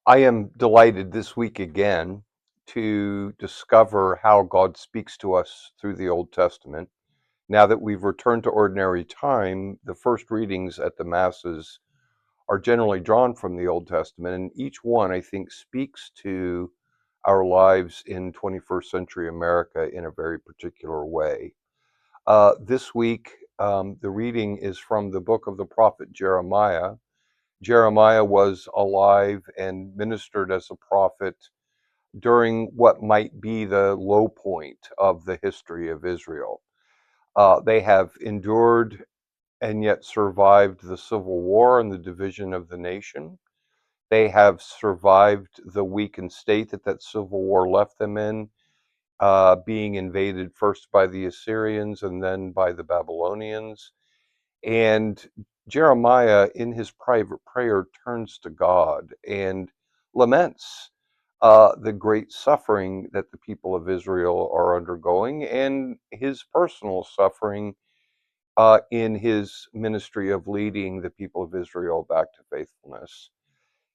I am delighted this week again to discover how God speaks to us through the Old Testament. Now that we've returned to ordinary time, the first readings at the Masses are generally drawn from the Old Testament, and each one, I think, speaks to our lives in 21st century America in a very particular way. This week, the reading is from the book of the prophet Jeremiah. Jeremiah was alive and ministered as a prophet during what might be the low point of the history of Israel. They have endured and yet survived the civil war and the division of the nation. They have survived the weakened state that civil war left them in, being invaded first by the Assyrians and then by the Babylonians. And Jeremiah, in his private prayer, turns to God and laments the great suffering that the people of Israel are undergoing and his personal suffering in his ministry of leading the people of Israel back to faithfulness.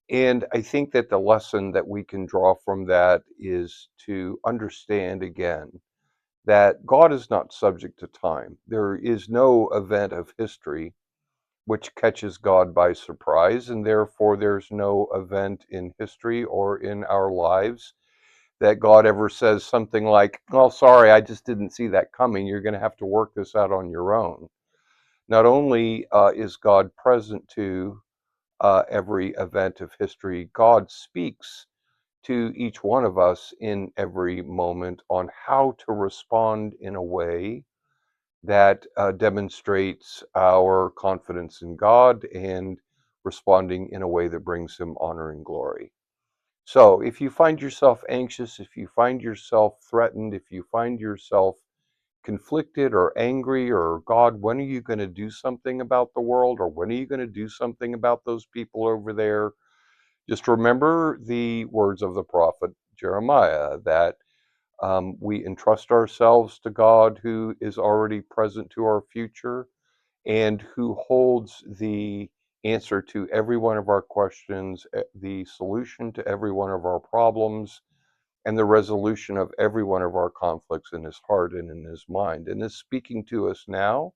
And I think that the lesson that we can draw from that is to understand again that God is not subject to time. There is no event of history which catches God by surprise, and therefore there's no event in history or in our lives that God ever says something like, "Well, sorry, I just didn't see that coming. You're going to have to work this out on your own." Not only is God present to every event of history, God speaks to each one of us in every moment on how to respond in a way that demonstrates our confidence in God and responding in a way that brings Him honor and glory. So, if you find yourself anxious, if you find yourself threatened, if you find yourself conflicted or angry, or God, when are you going to do something about the world? Or when are you going to do something about those people over there? Just remember the words of the prophet Jeremiah that we entrust ourselves to God who is already present to our future and who holds the answer to every one of our questions, the solution to every one of our problems, and the resolution of every one of our conflicts in his heart and in his mind, and is speaking to us now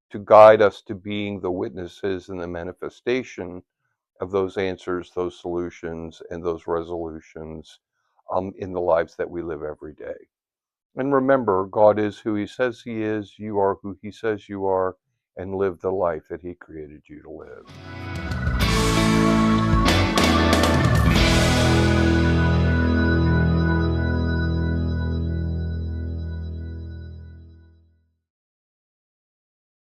to guide us to being the witnesses and the manifestation of those answers, those solutions, and those resolutions in the lives that we live every day. And remember, God is who He says He is, you are who He says you are, and live the life that He created you to live.